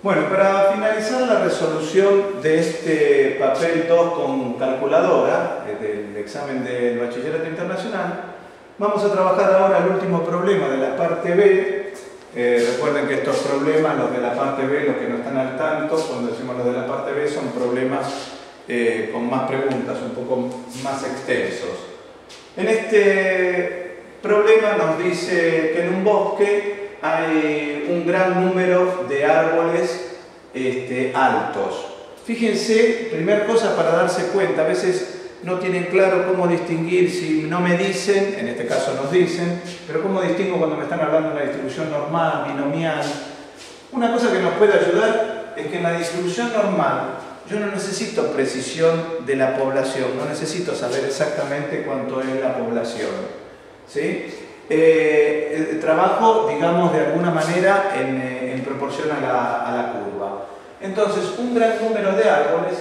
Bueno, para finalizar la resolución de este papel 2 con calculadora, del examen del Bachillerato Internacional, vamos a trabajar ahora el último problema de la parte B. Recuerden que estos problemas, los de la parte B, los que no están al tanto, cuando decimos los de la parte B, son problemas con más preguntas, un poco más extensos. En este problema nos dice que en un bosque hay un gran número de árboles altos. Fíjense, primera cosa para darse cuenta, a veces no tienen claro cómo distinguir, si no me dicen, en este caso nos dicen, pero cómo distingo cuando me están hablando de una distribución normal, binomial. Una cosa que nos puede ayudar es que en la distribución normal yo no necesito precisión de la población, no necesito saber exactamente cuánto es la población, ¿sí? Trabajo, digamos, de alguna manera en proporción a la curva. Entonces, un gran número de árboles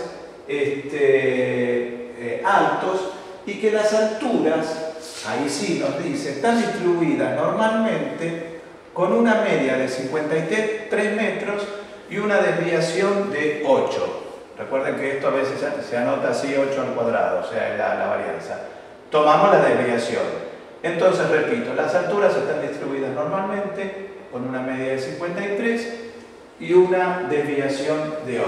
altos, y que las alturas, ahí sí nos dice, están distribuidas normalmente con una media de 53 metros y una desviación de 8. Recuerden que esto a veces se anota así, 8 al cuadrado, o sea, la varianza. Tomamos la desviación. Entonces, repito, las alturas están distribuidas normalmente con una media de 53 y una desviación de 8.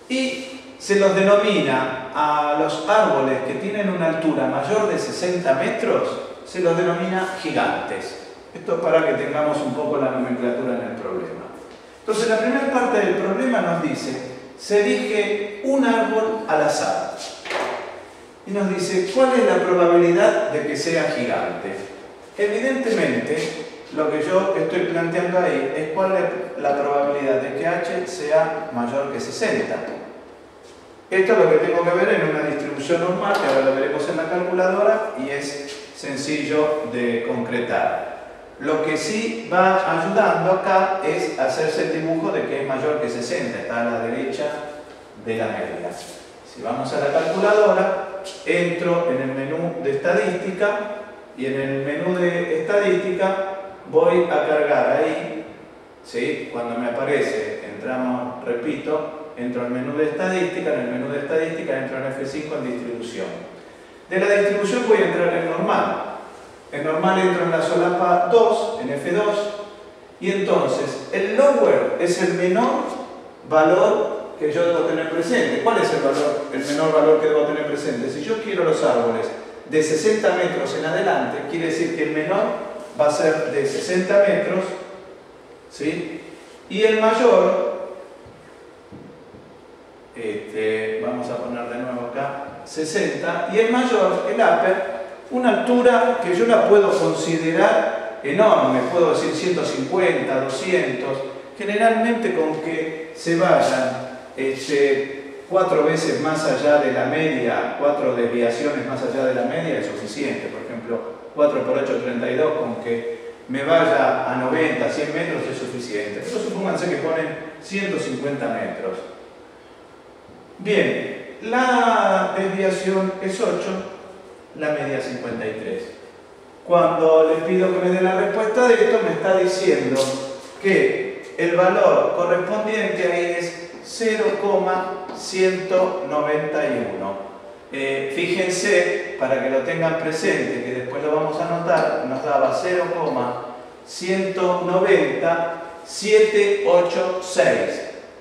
Y se los denomina a los árboles que tienen una altura mayor de 60 metros, se los denomina gigantes. Esto es para que tengamos un poco la nomenclatura en el problema. Entonces, la primera parte del problema nos dice, se elige un árbol al azar. Y nos dice, ¿cuál es la probabilidad de que sea gigante? Evidentemente, lo que yo estoy planteando ahí es cuál es la probabilidad de que h sea mayor que 60. Esto es lo que tengo que ver en una distribución normal, que ahora lo veremos en la calculadora, y es sencillo de concretar. Lo que sí va ayudando acá es hacerse el dibujo de que es mayor que 60, está a la derecha de la media. Si vamos a la calculadora, entro en el menú de estadística y en el menú de estadística voy a cargar ahí, ¿sí? Cuando me aparece, entramos, repito, entro al menú de estadística, en el menú de estadística entro en F5 en distribución. De la distribución voy a entrar en normal. En normal entro en la solapa 2, en F2, y entonces el lower es el menor valor que yo debo tener presente. ¿Cuál es el menor valor que debo tener presente? Si yo quiero los árboles de 60 metros en adelante, quiere decir que el menor va a ser de 60 metros, ¿sí? Y el mayor, vamos a poner de nuevo acá, 60, y el mayor, el upper, una altura que yo la puedo considerar enorme, puedo decir 150, 200, generalmente con que se vayan 4 veces más allá de la media, 4 desviaciones más allá de la media es suficiente. Por ejemplo, 4 por 8, 32, con que me vaya a 90, 100 metros es suficiente. Pero supónganse que ponen 150 metros. Bien, la desviación es 8, la media 53. Cuando le pido que me dé la respuesta de esto, me está diciendo que el valor correspondiente ahí es 0,191. Fíjense, para que lo tengan presente, que después lo vamos a anotar, nos daba 0,190,786,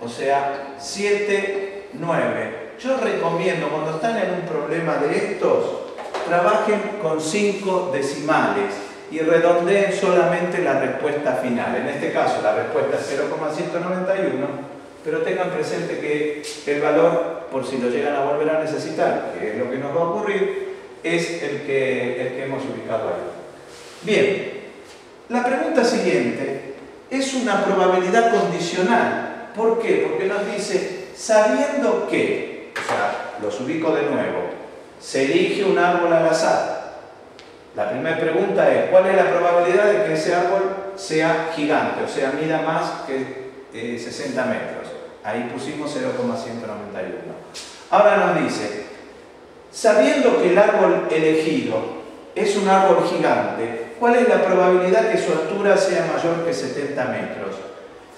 o sea, 79. Yo recomiendo, cuando están en un problema de estos, trabajen con 5 decimales y redondeen solamente la respuesta final. En este caso, la respuesta es 0,191. Pero tengan presente que el valor, por si lo llegan a volver a necesitar, que es lo que nos va a ocurrir, es el que hemos ubicado ahí. Bien, la pregunta siguiente es una probabilidad condicional. ¿Por qué? Porque nos dice, sabiendo que, o sea, los ubico de nuevo, se elige un árbol al azar. La primera pregunta es, ¿cuál es la probabilidad de que ese árbol sea gigante, o sea, mida más que 60 metros? Ahí pusimos 0,191. Ahora nos dice, sabiendo que el árbol elegido es un árbol gigante, ¿cuál es la probabilidad que su altura sea mayor que 70 metros?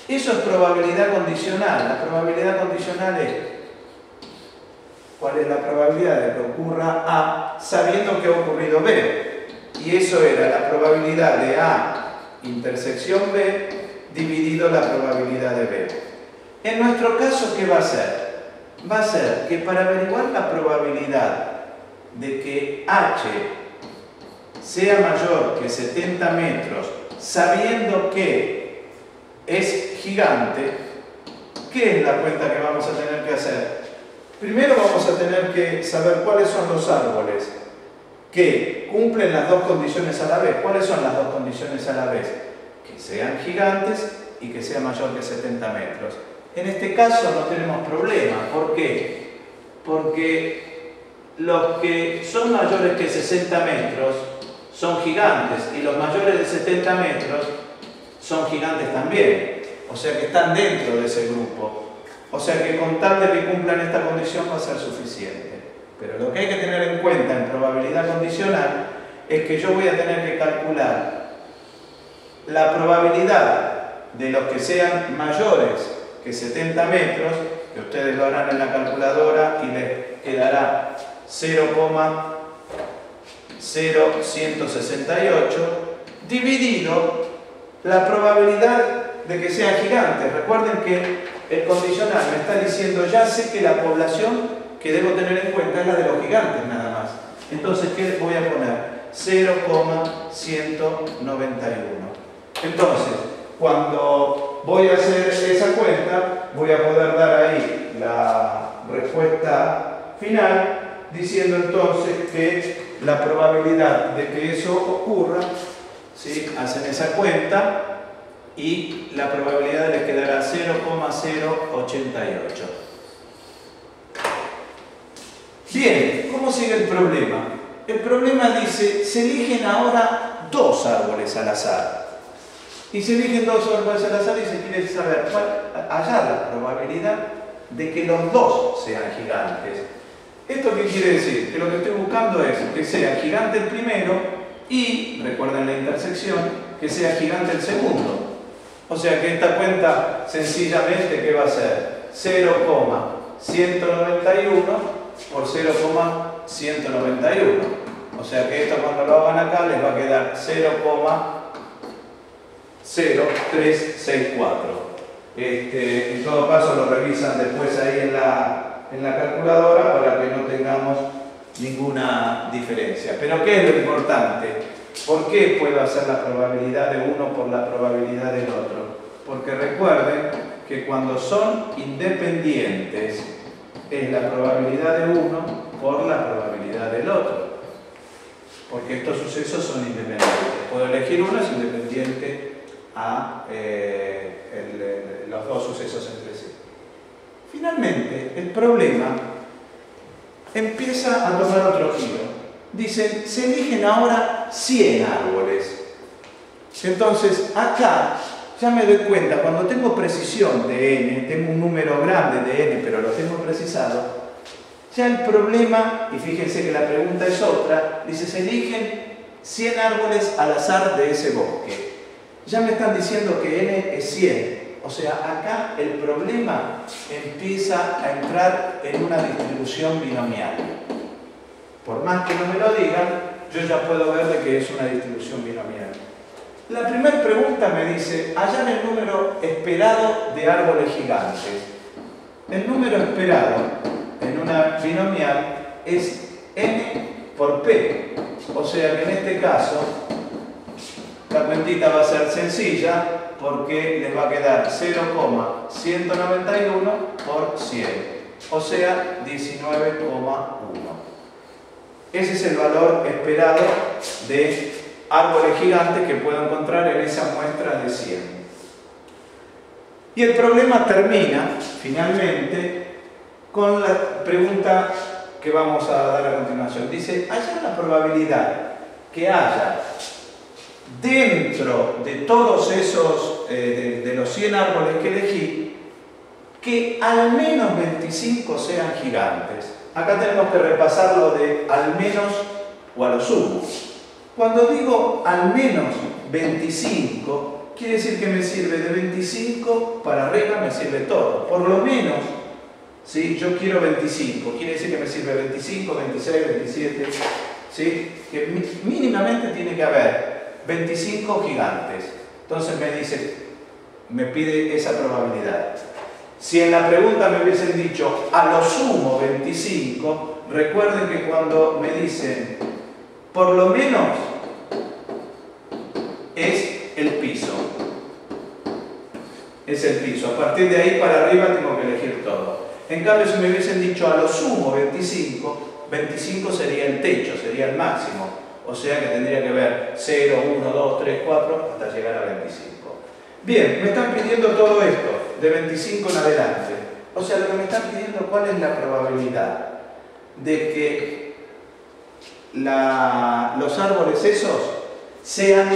Eso es probabilidad condicional. La probabilidad condicional es cuál es la probabilidad de que ocurra A sabiendo que ha ocurrido B. Y eso era la probabilidad de A intersección B dividido la probabilidad de B. En nuestro caso, ¿qué va a ser? Va a ser que para averiguar la probabilidad de que H sea mayor que 70 metros, sabiendo que es gigante, ¿qué es la cuenta que vamos a tener que hacer? Primero vamos a tener que saber cuáles son los árboles que cumplen las dos condiciones a la vez. ¿Cuáles son las dos condiciones a la vez? Que sean gigantes y que sea mayor que 70 metros. En este caso no tenemos problema. ¿Por qué? Porque los que son mayores que 60 metros son gigantes y los mayores de 70 metros son gigantes también. O sea que están dentro de ese grupo. O sea que con tal de que cumplan esta condición va a ser suficiente. Pero lo que hay que tener en cuenta en probabilidad condicional es que yo voy a tener que calcular la probabilidad de los que sean mayores que 70 metros, que ustedes lo harán en la calculadora y les quedará 0,0168 dividido la probabilidad de que sean gigantes. Recuerden que el condicional me está diciendo, ya sé que la población que debo tener en cuenta es la de los gigantes nada más. Entonces, ¿qué voy a poner? 0,191. Entonces, cuando voy a hacer esa cuenta, voy a poder dar ahí la respuesta final, diciendo entonces que la probabilidad de que eso ocurra, ¿sí? Hacen esa cuenta y la probabilidad les quedará 0,088. Bien, ¿cómo sigue el problema? El problema dice, se eligen ahora dos árboles al azar. Y se eligen dos árboles al azar y se quiere saber hallar la probabilidad de que los dos sean gigantes. ¿Esto qué quiere decir? Que lo que estoy buscando es que sea gigante el primero y, recuerden la intersección, que sea gigante el segundo. O sea que esta cuenta sencillamente, ¿qué va a ser? 0,191 por 0,191. O sea que esto cuando lo hagan acá les va a quedar 0,0364. En todo caso lo revisan después ahí en la calculadora para que no tengamos ninguna diferencia. Pero ¿qué es lo importante? ¿Por qué puedo hacer la probabilidad de uno por la probabilidad del otro? Porque recuerden que cuando son independientes es la probabilidad de uno por la probabilidad del otro. Porque estos sucesos son independientes. Puedo elegir uno, es independiente a los dos sucesos entre sí. Finalmente, el problema empieza a tomar otro giro. Dicen, se eligen ahora 100 árboles. Entonces, acá ya me doy cuenta, cuando tengo precisión de n, tengo un número grande de n, pero lo tengo precisado, ya el problema, y fíjense que la pregunta es otra, dice, se eligen 100 árboles al azar de ese bosque. Ya me están diciendo que n es 100. O sea, acá el problema empieza a entrar en una distribución binomial. Por más que no me lo digan, yo ya puedo ver de que es una distribución binomial. La primera pregunta me dice, hallar el número esperado de árboles gigantes. El número esperado en una binomial es n por p. O sea que en este caso, la cuentita va a ser sencilla porque les va a quedar 0,191 por 100. O sea, 19,1. Ese es el valor esperado de árboles gigantes que puedo encontrar en esa muestra de 100. Y el problema termina, finalmente, con la pregunta que vamos a dar a continuación. Dice, hallar la probabilidad que haya dentro de todos esos, de los 100 árboles que elegí, que al menos 25 sean gigantes. Acá tenemos que repasar lo de al menos o a lo sumo. Cuando digo al menos 25, quiere decir que me sirve de 25 para arriba, me sirve todo. Por lo menos, ¿sí? Yo quiero 25, quiere decir que me sirve 25, 26, 27, ¿sí? Que mínimamente tiene que haber 25 gigantes. Entonces me dice, me pide esa probabilidad. Si en la pregunta me hubiesen dicho a lo sumo 25, recuerden que cuando me dicen por lo menos es el piso. Es el piso. A partir de ahí para arriba tengo que elegir todo. En cambio, si me hubiesen dicho a lo sumo 25, 25 sería el techo, sería el máximo. O sea que tendría que ver 0, 1, 2, 3, 4 hasta llegar a 25. Bien, me están pidiendo todo esto, de 25 en adelante. O sea, lo que me están pidiendo, ¿cuál es la probabilidad de que los árboles esos sean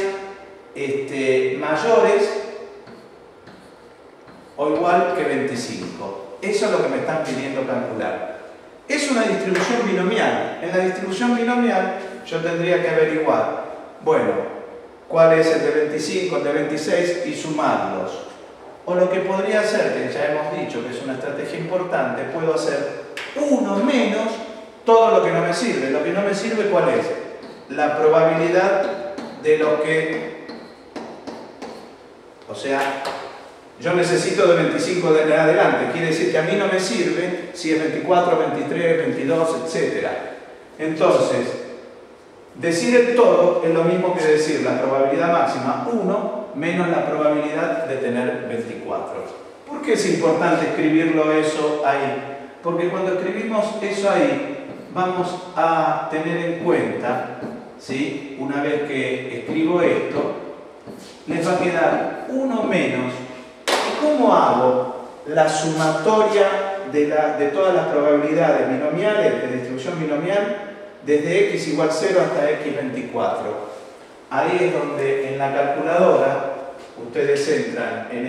mayores o igual que 25? Eso es lo que me están pidiendo calcular. Es una distribución binomial. En la distribución binomial yo tendría que averiguar, bueno, cuál es el de 25, el de 26 y sumarlos. O lo que podría hacer, que ya hemos dicho que es una estrategia importante, puedo hacer uno menos todo lo que no me sirve. Lo que no me sirve, ¿cuál es? La probabilidad de lo que... O sea, yo necesito de 25 de adelante. Quiere decir que a mí no me sirve si es 24, 23, 22, etc. Entonces, decir el todo es lo mismo que decir la probabilidad máxima 1 menos la probabilidad de tener 24. ¿Por qué es importante escribirlo eso ahí? Porque cuando escribimos eso ahí, vamos a tener en cuenta, ¿sí? Una vez que escribo esto, les va a quedar 1 menos. ¿Y cómo hago la sumatoria de todas las probabilidades binomiales, de distribución binomial, desde x igual 0 hasta x24? Ahí es donde en la calculadora ustedes entran en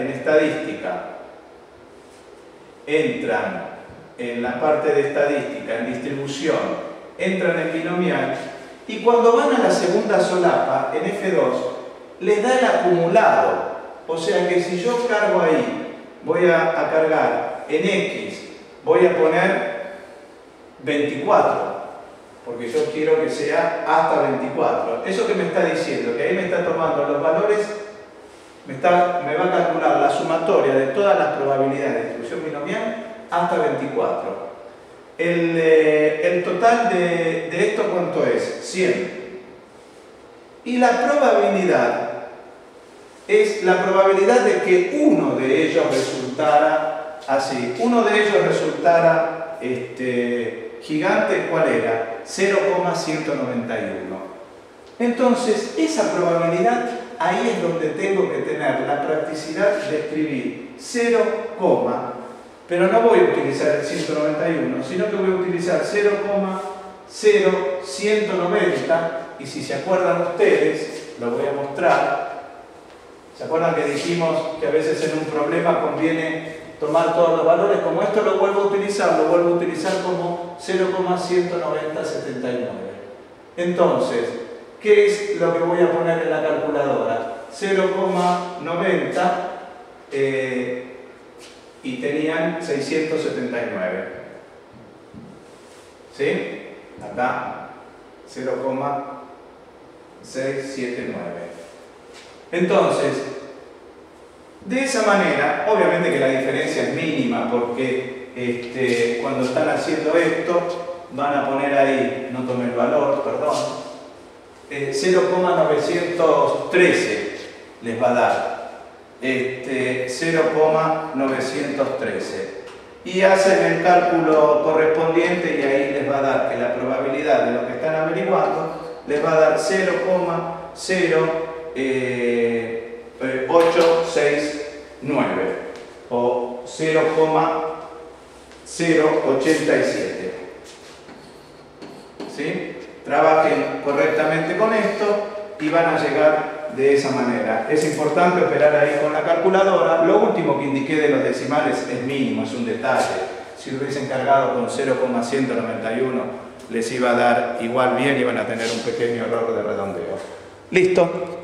estadística, entran en la parte de estadística, en distribución, entran en binomial y cuando van a la segunda solapa, en F2, les da el acumulado. O sea que si yo cargo ahí, voy a cargar en x, voy a poner 24. Porque yo quiero que sea hasta 24. Eso que me está diciendo, que ahí me está tomando los valores, me va a calcular la sumatoria de todas las probabilidades de distribución binomial hasta 24. El total de esto, ¿cuánto es? 100. Y la probabilidad es la probabilidad de que uno de ellos resultara así. Uno de ellos resultara gigante, ¿cuál era? 0,191. Entonces, esa probabilidad, ahí es donde tengo que tener la practicidad de escribir 0, pero no voy a utilizar el 191, sino que voy a utilizar 0,0190, y si se acuerdan ustedes, lo voy a mostrar. ¿Se acuerdan que dijimos que a veces en un problema conviene tomar todos los valores? Como esto lo vuelvo a utilizar como 0,19079. Entonces, ¿qué es lo que voy a poner en la calculadora? 0,90 y tenían 679. ¿Sí? Acá 0,679. Entonces, de esa manera, obviamente que la diferencia es mínima porque cuando están haciendo esto van a poner ahí, no tomé el valor, perdón, 0,913 les va a dar, 0,913, y hacen el cálculo correspondiente y ahí les va a dar que la probabilidad de lo que están averiguando les va a dar 0,0869 o 0,087. ¿Sí? Trabajen correctamente con esto y van a llegar de esa manera. Es importante operar ahí con la calculadora. Lo último que indiqué de los decimales es mínimo, es un detalle. Si hubiesen cargado con 0,191 les iba a dar igual bien y van a tener un pequeño error de redondeo. ¿Listo?